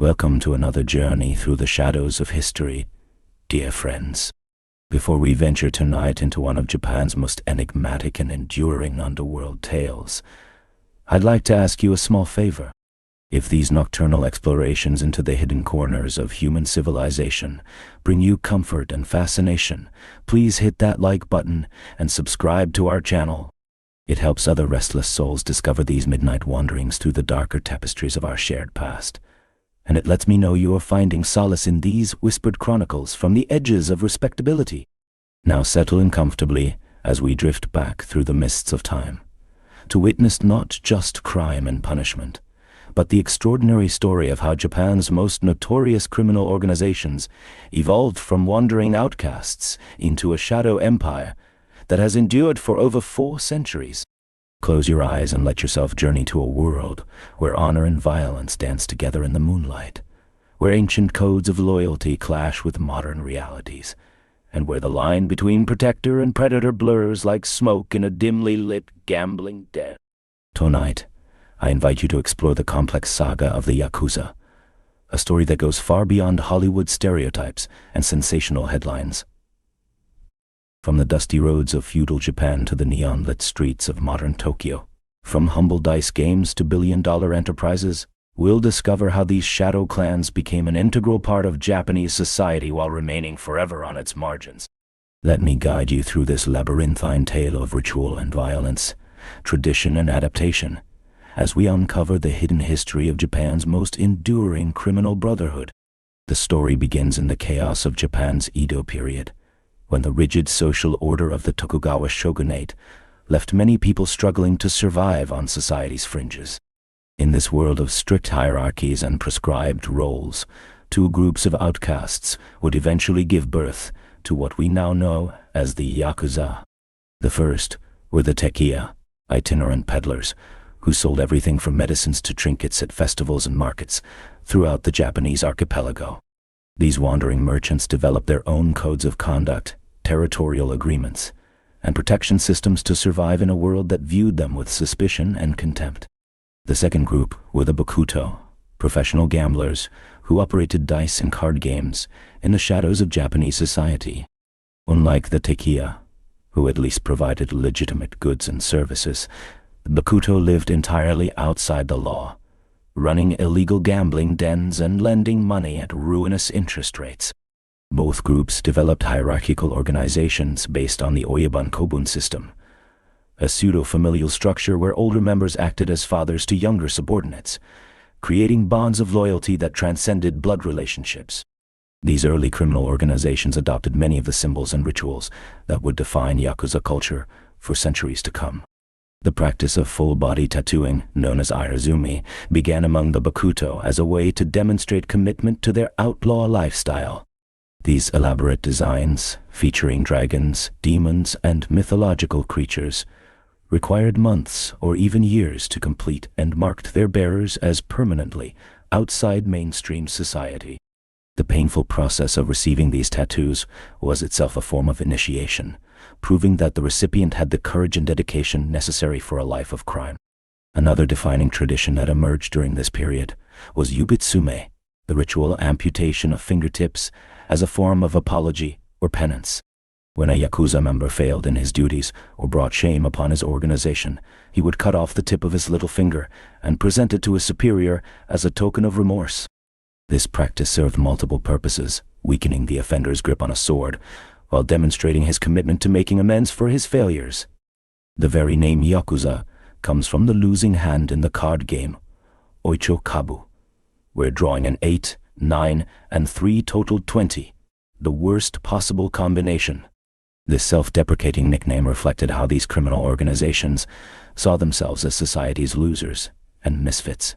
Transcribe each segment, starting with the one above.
Welcome to another journey through the shadows of history, dear friends. Before we venture tonight into one of Japan's most enigmatic and enduring underworld tales, I'd like to ask you a small favor. If these nocturnal explorations into the hidden corners of human civilization bring you comfort and fascination, please hit that like button and subscribe to our channel. It helps other restless souls discover these midnight wanderings through the darker tapestries of our shared past. And it lets me know you are finding solace in these whispered chronicles from the edges of respectability. Now settle in comfortably as we drift back through the mists of time, to witness not just crime and punishment, but the extraordinary story of how Japan's most notorious criminal organizations evolved from wandering outcasts into a shadow empire that has endured for over 4 centuries. Close your eyes and let yourself journey to a world where honor and violence dance together in the moonlight, where ancient codes of loyalty clash with modern realities, and where the line between protector and predator blurs like smoke in a dimly lit gambling den. Tonight, I invite you to explore the complex saga of the Yakuza, a story that goes far beyond Hollywood stereotypes and sensational headlines. From the dusty roads of feudal Japan to the neon-lit streets of modern Tokyo, from humble dice games to billion-dollar enterprises, we'll discover how these shadow clans became an integral part of Japanese society while remaining forever on its margins. Let me guide you through this labyrinthine tale of ritual and violence, tradition and adaptation, as we uncover the hidden history of Japan's most enduring criminal brotherhood. The story begins in the chaos of Japan's Edo period, when the rigid social order of the Tokugawa shogunate left many people struggling to survive on society's fringes. In this world of strict hierarchies and prescribed roles, 2 groups of outcasts would eventually give birth to what we now know as the Yakuza. The first were the tekiya, itinerant peddlers, who sold everything from medicines to trinkets at festivals and markets throughout the Japanese archipelago. These wandering merchants developed their own codes of conduct, territorial agreements, and protection systems to survive in a world that viewed them with suspicion and contempt. The second group were the bakuto, professional gamblers who operated dice and card games in the shadows of Japanese society. Unlike the tekiya, who at least provided legitimate goods and services, the bakuto lived entirely outside the law, running illegal gambling dens and lending money at ruinous interest rates. Both groups developed hierarchical organizations based on the Oyabun Kobun system, a pseudo-familial structure where older members acted as fathers to younger subordinates, creating bonds of loyalty that transcended blood relationships. These early criminal organizations adopted many of the symbols and rituals that would define Yakuza culture for centuries to come. The practice of full-body tattooing, known as irizumi, began among the bakuto as a way to demonstrate commitment to their outlaw lifestyle. These elaborate designs, featuring dragons, demons, and mythological creatures, required months or even years to complete and marked their bearers as permanently outside mainstream society. The painful process of receiving these tattoos was itself a form of initiation, proving that the recipient had the courage and dedication necessary for a life of crime. Another defining tradition that emerged during this period was yubitsume, the ritual amputation of fingertips as a form of apology or penance. When a Yakuza member failed in his duties or brought shame upon his organization, he would cut off the tip of his little finger and present it to his superior as a token of remorse. This practice served multiple purposes, weakening the offender's grip on a sword, while demonstrating his commitment to making amends for his failures. The very name Yakuza comes from the losing hand in the card game, Oicho Kabu, where drawing an 8, 9, and 3 totaled 20, the worst possible combination. This self-deprecating nickname reflected how these criminal organizations saw themselves as society's losers and misfits,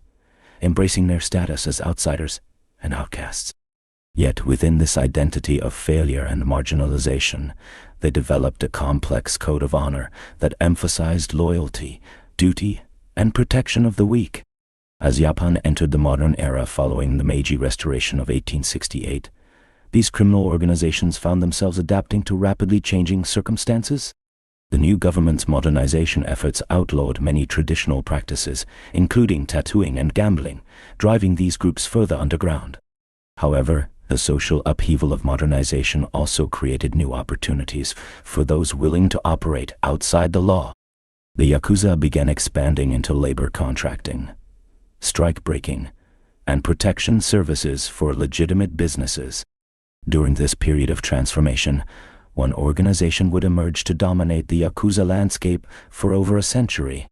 embracing their status as outsiders and outcasts. Yet within this identity of failure and marginalization, they developed a complex code of honor that emphasized loyalty, duty, and protection of the weak. As Japan entered the modern era following the Meiji Restoration of 1868, these criminal organizations found themselves adapting to rapidly changing circumstances. The new government's modernization efforts outlawed many traditional practices, including tattooing and gambling, driving these groups further underground. However, the social upheaval of modernization also created new opportunities for those willing to operate outside the law. The Yakuza began expanding into labor contracting, strike-breaking, and protection services for legitimate businesses. During this period of transformation, one organization would emerge to dominate the Yakuza landscape for over a century.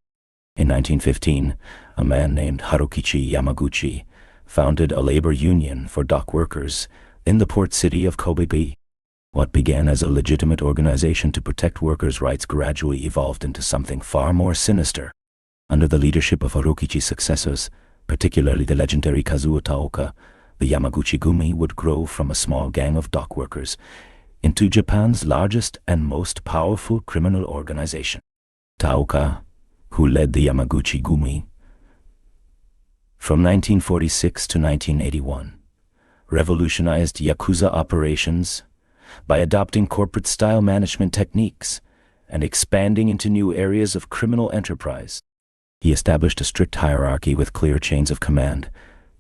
In 1915, a man named Harukichi Yamaguchi founded a labor union for dock workers in the port city of Kobe. What began as a legitimate organization to protect workers' rights gradually evolved into something far more sinister. Under the leadership of Harukichi's successors, particularly the legendary Kazuo Taoka, the Yamaguchi Gumi would grow from a small gang of dock workers into Japan's largest and most powerful criminal organization. Taoka, who led the Yamaguchi Gumi from 1946 to 1981, revolutionized Yakuza operations by adopting corporate-style management techniques and expanding into new areas of criminal enterprise. He established a strict hierarchy with clear chains of command,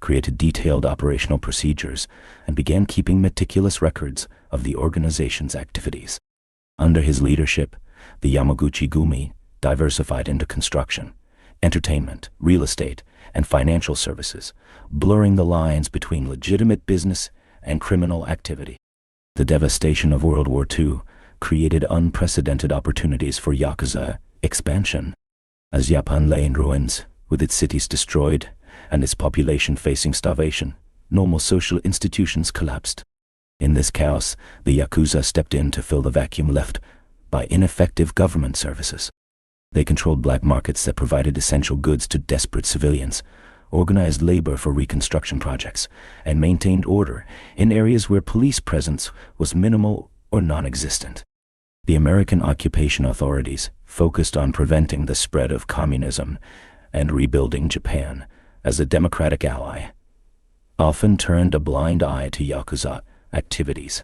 created detailed operational procedures, and began keeping meticulous records of the organization's activities. Under his leadership, the Yamaguchi Gumi diversified into construction, entertainment, real estate, and financial services, blurring the lines between legitimate business and criminal activity. The devastation of World War II created unprecedented opportunities for Yakuza expansion. As Japan lay in ruins, with its cities destroyed and its population facing starvation, normal social institutions collapsed. In this chaos, the Yakuza stepped in to fill the vacuum left by ineffective government services. They controlled black markets that provided essential goods to desperate civilians, organized labor for reconstruction projects, and maintained order in areas where police presence was minimal or non-existent. The American occupation authorities focused on preventing the spread of communism and rebuilding Japan as a democratic ally, often turned a blind eye to Yakuza activities.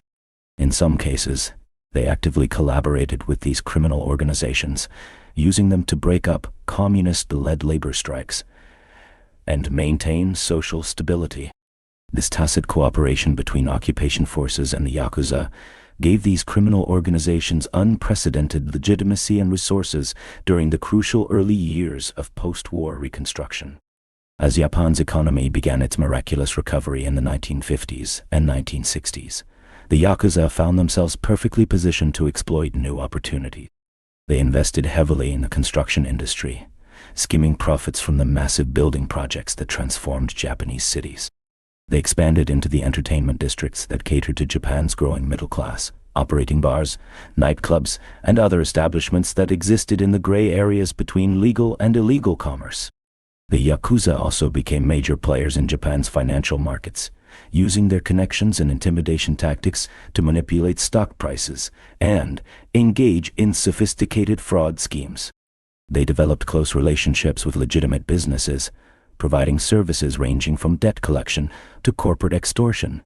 In some cases, they actively collaborated with these criminal organizations, using them to break up communist-led labor strikes and maintain social stability. This tacit cooperation between occupation forces and the Yakuza gave these criminal organizations unprecedented legitimacy and resources during the crucial early years of post-war reconstruction. As Japan's economy began its miraculous recovery in the 1950s and 1960s, the Yakuza found themselves perfectly positioned to exploit new opportunities. They invested heavily in the construction industry, skimming profits from the massive building projects that transformed Japanese cities. They expanded into the entertainment districts that catered to Japan's growing middle class, operating bars, nightclubs, and other establishments that existed in the gray areas between legal and illegal commerce. The Yakuza also became major players in Japan's financial markets, using their connections and intimidation tactics to manipulate stock prices and engage in sophisticated fraud schemes. They developed close relationships with legitimate businesses, providing services ranging from debt collection to corporate extortion.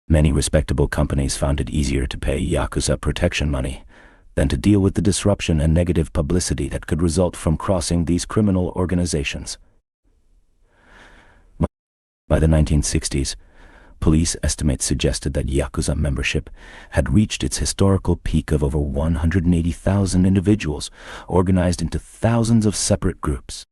Many respectable companies found it easier to pay Yakuza protection money than to deal with the disruption and negative publicity that could result from crossing these criminal organizations. By the 1960s, police estimates suggested that Yakuza membership had reached its historical peak of over 180,000 individuals, organized into thousands of separate groups.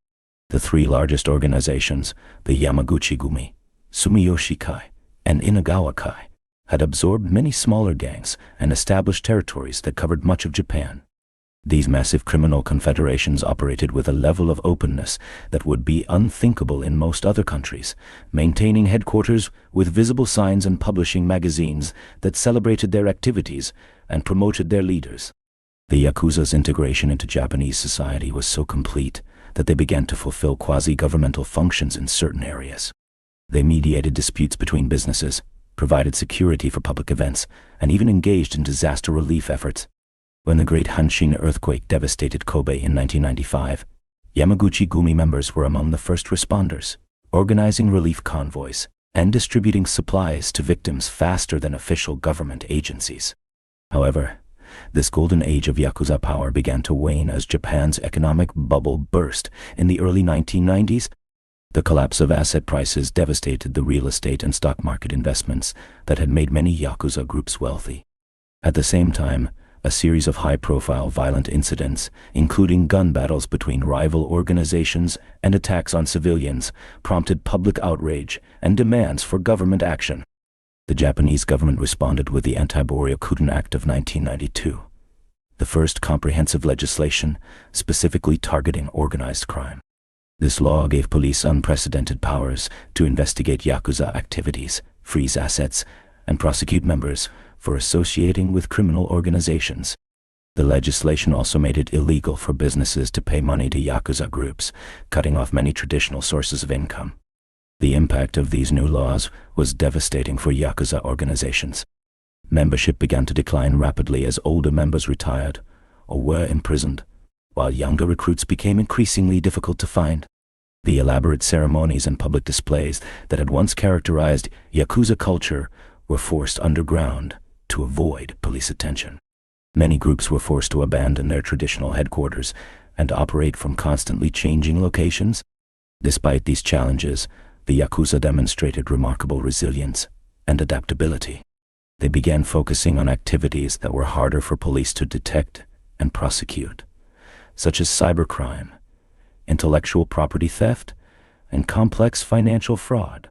The three largest organizations, the Yamaguchi Gumi, Sumiyoshi Kai, and Inagawa Kai, had absorbed many smaller gangs and established territories that covered much of Japan. These massive criminal confederations operated with a level of openness that would be unthinkable in most other countries, maintaining headquarters with visible signs and publishing magazines that celebrated their activities and promoted their leaders. The Yakuza's integration into Japanese society was so complete that they began to fulfill quasi-governmental functions in certain areas. They mediated disputes between businesses, provided security for public events, and even engaged in disaster relief efforts. When the Great Hanshin earthquake devastated Kobe in 1995, Yamaguchi Gumi members were among the first responders, organizing relief convoys and distributing supplies to victims faster than official government agencies. However, This golden age of Yakuza power began to wane as Japan's economic bubble burst in the early 1990s. The collapse of asset prices devastated the real estate and stock market investments that had made many Yakuza groups wealthy. At the same time, a series of high-profile violent incidents, including gun battles between rival organizations and attacks on civilians, prompted public outrage and demands for government action. The Japanese government responded with the Anti-Boryokuden Act of 1992, the first comprehensive legislation specifically targeting organized crime. This law gave police unprecedented powers to investigate Yakuza activities, freeze assets, and prosecute members for associating with criminal organizations. The legislation also made it illegal for businesses to pay money to Yakuza groups, cutting off many traditional sources of income. The impact of these new laws was devastating for Yakuza organizations. Membership began to decline rapidly as older members retired or were imprisoned, while younger recruits became increasingly difficult to find. The elaborate ceremonies and public displays that had once characterized Yakuza culture were forced underground to avoid police attention. Many groups were forced to abandon their traditional headquarters and operate from constantly changing locations. Despite these challenges, the Yakuza demonstrated remarkable resilience and adaptability. They began focusing on activities that were harder for police to detect and prosecute, such as cybercrime, intellectual property theft, and complex financial fraud.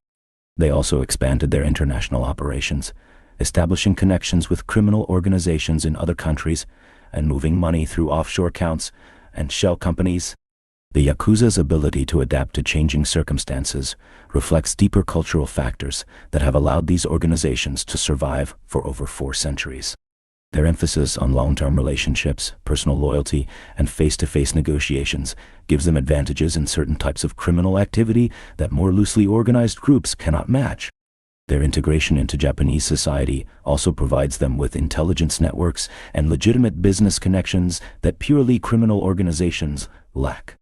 They also expanded their international operations, establishing connections with criminal organizations in other countries and moving money through offshore accounts and shell companies. The Yakuza's ability to adapt to changing circumstances reflects deeper cultural factors that have allowed these organizations to survive for over 4 centuries. Their emphasis on long-term relationships, personal loyalty, and face-to-face negotiations gives them advantages in certain types of criminal activity that more loosely organized groups cannot match. Their integration into Japanese society also provides them with intelligence networks and legitimate business connections that purely criminal organizations lack.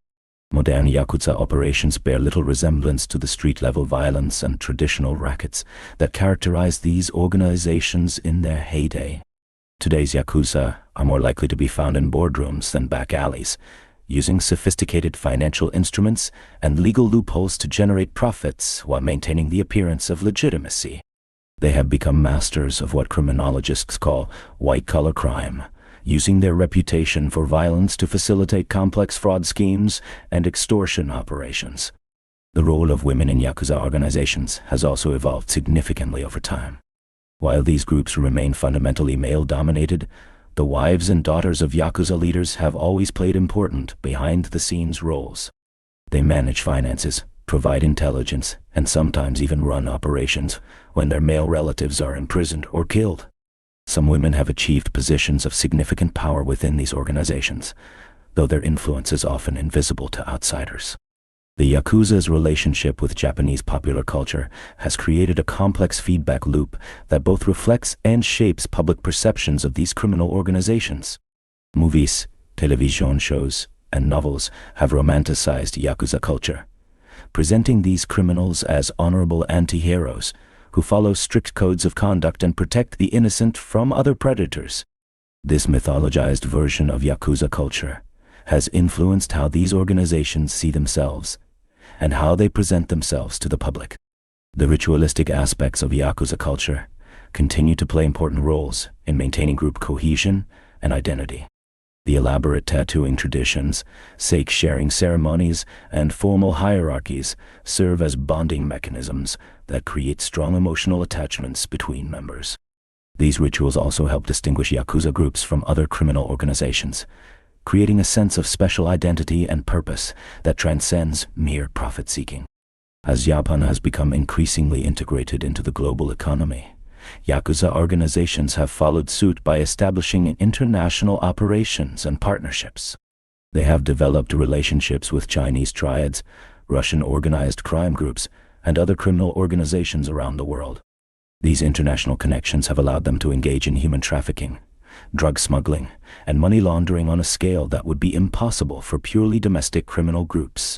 Modern Yakuza operations bear little resemblance to the street-level violence and traditional rackets that characterized these organizations in their heyday. Today's Yakuza are more likely to be found in boardrooms than back alleys, using sophisticated financial instruments and legal loopholes to generate profits while maintaining the appearance of legitimacy. They have become masters of what criminologists call white-collar crime, using their reputation for violence to facilitate complex fraud schemes and extortion operations. The role of women in Yakuza organizations has also evolved significantly over time. While these groups remain fundamentally male-dominated, the wives and daughters of Yakuza leaders have always played important behind-the-scenes roles. They manage finances, provide intelligence, and sometimes even run operations when their male relatives are imprisoned or killed. Some women have achieved positions of significant power within these organizations, though their influence is often invisible to outsiders. The Yakuza's relationship with Japanese popular culture has created a complex feedback loop that both reflects and shapes public perceptions of these criminal organizations. Movies, television shows, and novels have romanticized Yakuza culture, presenting these criminals as honorable anti-heroes who follow strict codes of conduct and protect the innocent from other predators. This mythologized version of Yakuza culture has influenced how these organizations see themselves and how they present themselves to the public. The ritualistic aspects of Yakuza culture continue to play important roles in maintaining group cohesion and identity. The elaborate tattooing traditions, sake-sharing ceremonies, and formal hierarchies serve as bonding mechanisms that create strong emotional attachments between members. These rituals also help distinguish Yakuza groups from other criminal organizations, creating a sense of special identity and purpose that transcends mere profit-seeking. As Japan has become increasingly integrated into the global economy, Yakuza organizations have followed suit by establishing international operations and partnerships. They have developed relationships with Chinese triads, Russian organized crime groups, and other criminal organizations around the world. These international connections have allowed them to engage in human trafficking, drug smuggling, and money laundering on a scale that would be impossible for purely domestic criminal groups.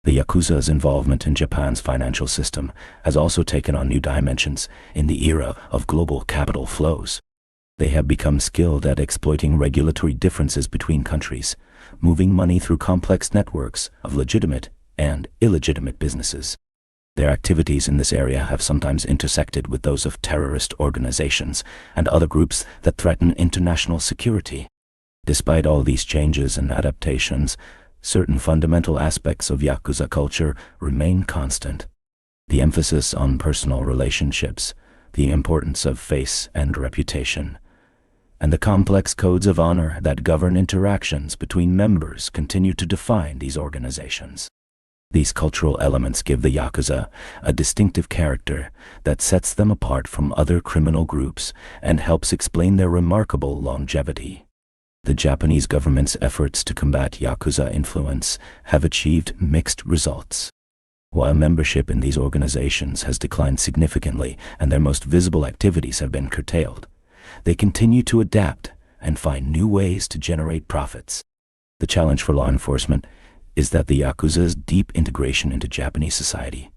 The Yakuza's involvement in Japan's financial system has also taken on new dimensions in the era of global capital flows. They have become skilled at exploiting regulatory differences between countries, moving money through complex networks of legitimate and illegitimate businesses. Their activities in this area have sometimes intersected with those of terrorist organizations and other groups that threaten international security. Despite all these changes and adaptations, certain fundamental aspects of Yakuza culture remain constant. The emphasis on personal relationships, the importance of face and reputation, and the complex codes of honor that govern interactions between members continue to define these organizations. These cultural elements give the Yakuza a distinctive character that sets them apart from other criminal groups and helps explain their remarkable longevity. The Japanese government's efforts to combat Yakuza influence have achieved mixed results. While membership in these organizations has declined significantly and their most visible activities have been curtailed, they continue to adapt and find new ways to generate profits. The challenge for law enforcement is that the Yakuza's deep integration into Japanese society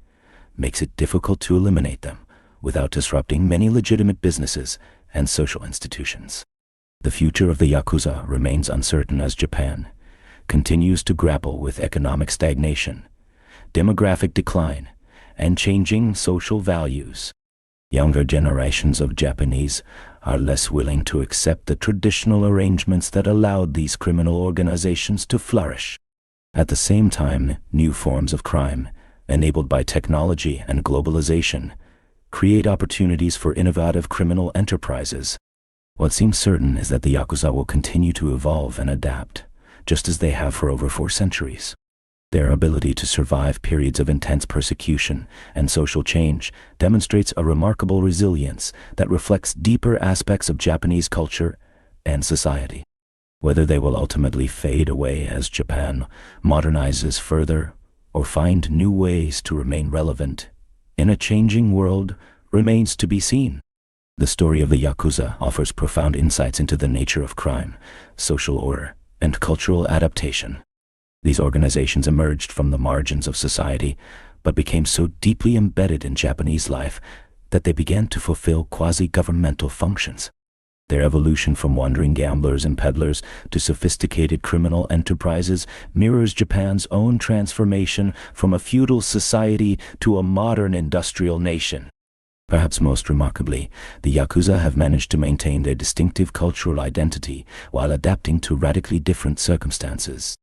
makes it difficult to eliminate them without disrupting many legitimate businesses and social institutions. The future of the Yakuza remains uncertain as Japan continues to grapple with economic stagnation, demographic decline, and changing social values. Younger generations of Japanese are less willing to accept the traditional arrangements that allowed these criminal organizations to flourish. At the same time, new forms of crime, enabled by technology and globalization, create opportunities for innovative criminal enterprises. What seems certain is that the Yakuza will continue to evolve and adapt, just as they have for over 4 centuries. Their ability to survive periods of intense persecution and social change demonstrates a remarkable resilience that reflects deeper aspects of Japanese culture and society. Whether they will ultimately fade away as Japan modernizes further or find new ways to remain relevant in a changing world remains to be seen. The story of the Yakuza offers profound insights into the nature of crime, social order, and cultural adaptation. These organizations emerged from the margins of society, but became so deeply embedded in Japanese life that they began to fulfill quasi-governmental functions. Their evolution from wandering gamblers and peddlers to sophisticated criminal enterprises mirrors Japan's own transformation from a feudal society to a modern industrial nation. Perhaps most remarkably, the Yakuza have managed to maintain their distinctive cultural identity while adapting to radically different circumstances.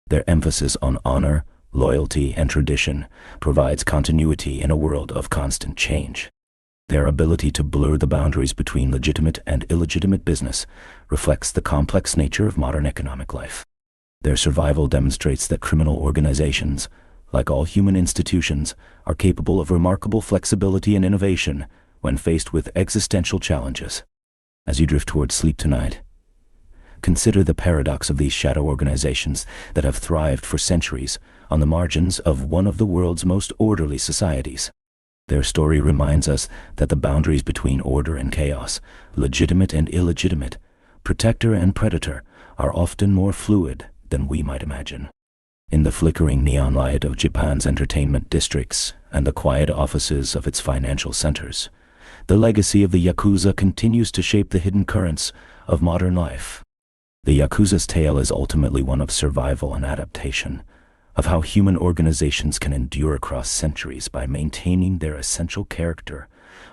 Their emphasis on honor, loyalty, and tradition provides continuity in a world of constant change. Their ability to blur the boundaries between legitimate and illegitimate business reflects the complex nature of modern economic life. Their survival demonstrates that criminal organizations, like all human institutions, are capable of remarkable flexibility and innovation when faced with existential challenges. As you drift towards sleep tonight, consider the paradox of these shadow organizations that have thrived for centuries on the margins of one of the world's most orderly societies. Their story reminds us that the boundaries between order and chaos, legitimate and illegitimate, protector and predator, are often more fluid than we might imagine. In the flickering neon light of Japan's entertainment districts and the quiet offices of its financial centers, the legacy of the Yakuza continues to shape the hidden currents of modern life. The Yakuza's tale is ultimately one of survival and adaptation, of how human organizations can endure across centuries by maintaining their essential character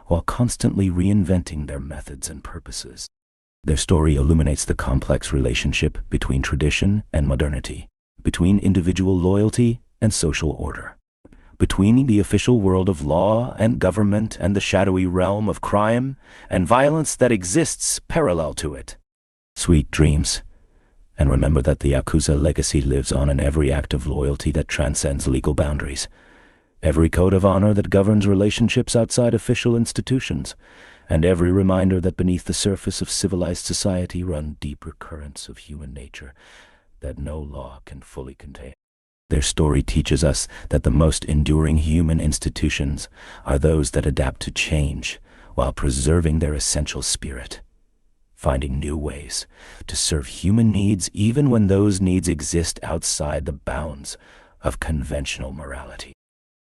while constantly reinventing their methods and purposes. Their story illuminates the complex relationship between tradition and modernity, between individual loyalty and social order, between the official world of law and government and the shadowy realm of crime and violence that exists parallel to it. Sweet dreams. And remember that the Yakuza legacy lives on in every act of loyalty that transcends legal boundaries, every code of honor that governs relationships outside official institutions, and every reminder that beneath the surface of civilized society run deeper currents of human nature that no law can fully contain. Their story teaches us that the most enduring human institutions are those that adapt to change while preserving their essential spirit, finding new ways to serve human needs even when those needs exist outside the bounds of conventional morality.